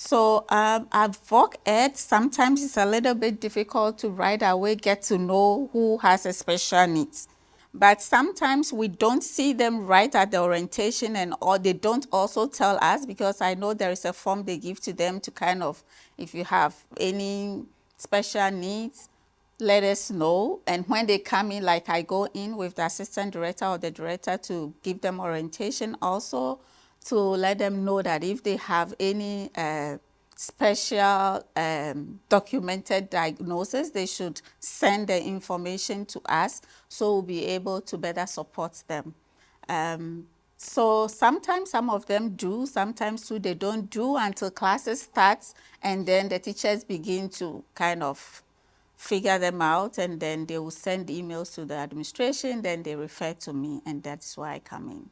So at Voc Ed, sometimes it's a little bit difficult to right away get to know who has a special needs. But sometimes we don't see them right at the orientation, and or they don't also tell us, because I know there is a form they give to them to kind of, if you have any special needs, let us know. And when they come in, like I go in with the assistant director or the director to give them orientation also, to let them know that if they have any special documented diagnosis, they should send the information to us so we'll be able to better support them. So sometimes some of them do, sometimes too they don't do until classes starts, and then the teachers begin to kind of figure them out, and then they will send emails to the administration, then they refer to me, and that's why I come in.